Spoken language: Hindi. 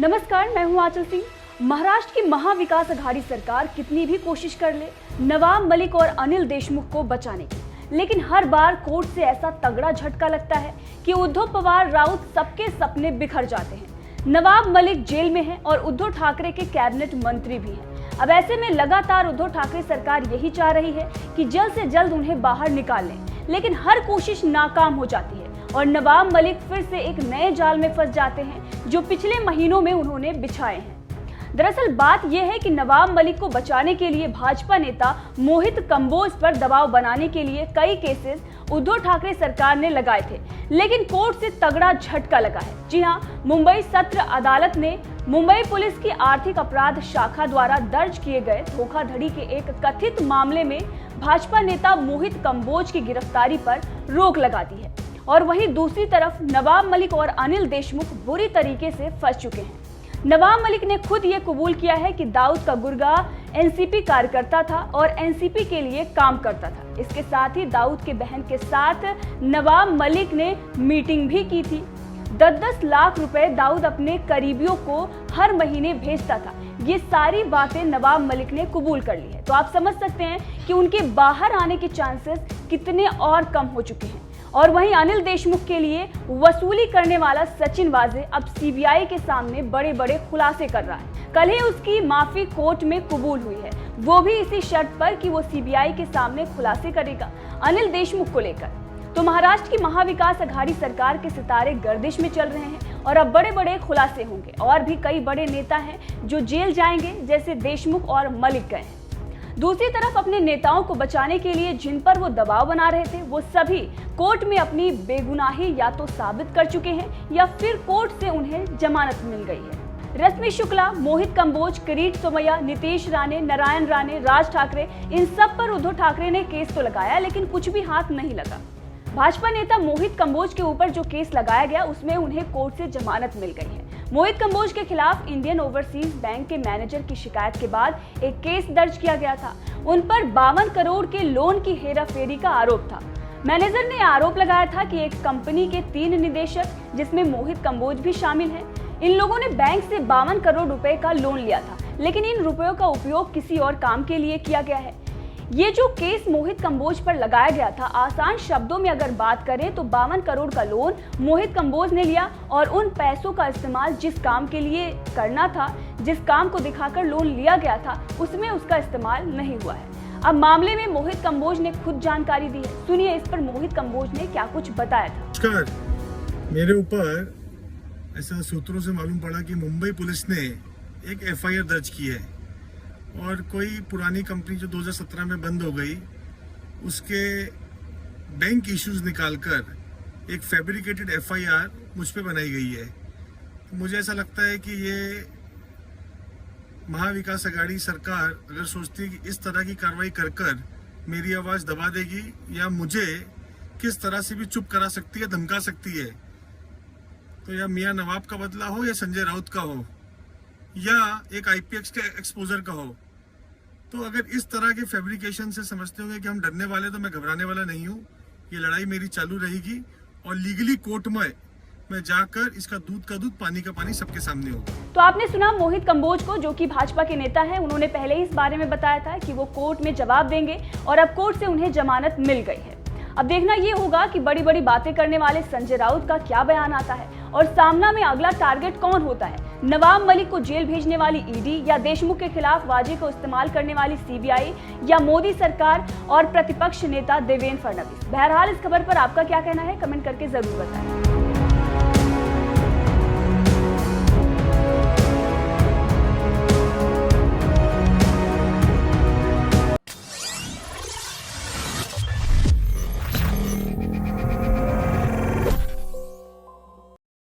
नमस्कार, मैं हूं आंचल सिंह। महाराष्ट्र की महाविकास आघाड़ी सरकार कितनी भी कोशिश कर ले नवाब मलिक और अनिल देशमुख को बचाने की, लेकिन हर बार कोर्ट से ऐसा तगड़ा झटका लगता है कि उद्धव पवार राउत सबके सपने बिखर जाते हैं। नवाब मलिक जेल में हैं और उद्धव ठाकरे के कैबिनेट मंत्री भी हैं। अब ऐसे में लगातार उद्धव ठाकरे सरकार यही चाह रही है कि जल्द से जल्द उन्हें बाहर निकाल लें, लेकिन हर कोशिश नाकाम हो जाती है और नवाब मलिक फिर से एक नए जाल में फंस जाते हैं जो पिछले महीनों में उन्होंने बिछाए हैं। दरअसल बात यह है कि नवाब मलिक को बचाने के लिए भाजपा नेता मोहित कंबोज पर दबाव बनाने के लिए कई केसेस उद्धव ठाकरे सरकार ने लगाए थे, लेकिन कोर्ट से तगड़ा झटका लगा है। जी हां, मुंबई सत्र अदालत ने मुंबई पुलिस की आर्थिक अपराध शाखा द्वारा दर्ज किए गए धोखाधड़ी के एक कथित मामले में भाजपा नेता मोहित कंबोज की गिरफ्तारी पर रोक लगा दी है और वहीं दूसरी तरफ नवाब मलिक और अनिल देशमुख बुरी तरीके से फंस चुके हैं। नवाब मलिक ने खुद ये कबूल किया है कि दाऊद का गुरगाह एनसीपी कार्यकर्ता था और एनसीपी के लिए काम करता था। इसके साथ ही दाऊद के बहन के साथ नवाब मलिक ने मीटिंग भी की थी। 10-10 लाख रुपए दाऊद अपने करीबियों को हर महीने भेजता था। ये सारी बातें नवाब मलिक ने कबूल कर ली है, तो आप समझ सकते हैं कि उनके बाहर आने के चांसेस कितने और कम हो चुके हैं। और वहीं अनिल देशमुख के लिए वसूली करने वाला सचिन वाजे अब सीबीआई के सामने बड़े बड़े खुलासे कर रहा है। कल ही उसकी माफी कोर्ट में कबूल हुई है, वो भी इसी शर्त पर कि वो सीबीआई के सामने खुलासे करेगा अनिल देशमुख को लेकर। तो महाराष्ट्र की महाविकास आघाड़ी सरकार के सितारे गर्दिश में चल रहे हैं और अब बड़े बड़े खुलासे होंगे। और भी कई बड़े नेता हैं जो जेल जाएंगे, जैसे देशमुख और मलिक गए हैं। दूसरी तरफ अपने नेताओं को बचाने के लिए जिन पर वो दबाव बना रहे थे, वो सभी कोर्ट में अपनी बेगुनाही या तो साबित कर चुके हैं या फिर कोर्ट से उन्हें जमानत मिल गई है। रश्मि शुक्ला, मोहित कंबोज, किरीट सोमैया, नीतीश राणे, नारायण राणे, राज ठाकरे, इन सब पर उद्धव ठाकरे ने केस तो लगाया, लेकिन कुछ भी हाथ नहीं लगा। भाजपा नेता मोहित कंबोज के ऊपर जो केस लगाया गया, उसमें उन्हें कोर्ट से जमानत मिल गई है। मोहित कंबोज के खिलाफ इंडियन ओवरसीज बैंक के मैनेजर की शिकायत के बाद एक केस दर्ज किया गया था। उन पर 52 करोड़ के लोन की हेराफेरी का आरोप था। मैनेजर ने आरोप लगाया था कि एक कंपनी के 3 निदेशक, जिसमें मोहित कंबोज भी शामिल हैं, इन लोगों ने बैंक से 52 करोड़ रुपए का लोन लिया था, लेकिन इन रुपयों का उपयोग किसी और काम के लिए किया गया है। ये जो केस मोहित कंबोज पर लगाया गया था, आसान शब्दों में अगर बात करें तो 52 करोड़ का लोन मोहित कंबोज ने लिया और उन पैसों का इस्तेमाल जिस काम के लिए करना था, जिस काम को दिखाकर लोन लिया गया था, उसमें उसका इस्तेमाल नहीं हुआ है। अब मामले में मोहित कंबोज ने खुद जानकारी दी है। सुनिए इस पर मोहित कंबोज ने क्या कुछ बताया था। नमस्कार, मेरे ऊपर ऐसा सूत्रों से मालूम पड़ा कि मुंबई पुलिस ने एक एफआईआर दर्ज की है और कोई पुरानी कंपनी जो 2017 में बंद हो गई, उसके बैंक इश्यूज निकालकर एक फैब्रिकेटेड एफआईआर मुझ पे बनाई गई है। तो मुझे ऐसा लगता है कि ये महाविकास आघाड़ी सरकार अगर सोचती है कि इस तरह की कार्रवाई कर मेरी आवाज़ दबा देगी या मुझे किस तरह से भी चुप करा सकती है, धमका सकती है, तो या मियां नवाब का बदला हो या संजय राउत का हो या एक आईपीएक्स के एक्सपोजर का हो, तो अगर इस तरह के फैब्रिकेशन से समझते होंगे कि हम डरने वाले, तो मैं घबराने वाला नहीं हूँ। ये लड़ाई मेरी चालू रहेगी और लीगली कोर्ट में मैं जाकर इसका दूध का दूध, पानी का पानी सबके सामने होगा। तो आपने सुना मोहित कंबोज को, जो कि भाजपा के नेता हैं। उन्होंने पहले ही इस बारे में बताया था कि वो कोर्ट में जवाब देंगे और अब कोर्ट से उन्हें जमानत मिल गई है। अब देखना ये होगा कि बड़ी बड़ी बातें करने वाले संजय राउत का क्या बयान आता है और सामना में अगला टारगेट कौन होता है, नवाब मलिक को जेल भेजने वाली ईडी या देशमुख के खिलाफ वाजे को इस्तेमाल करने वाली सीबीआई या मोदी सरकार और प्रतिपक्ष नेता देवेंद्र फडणवीस। बहरहाल इस खबर पर आपका क्या कहना है, कमेंट करके जरूर बताएं।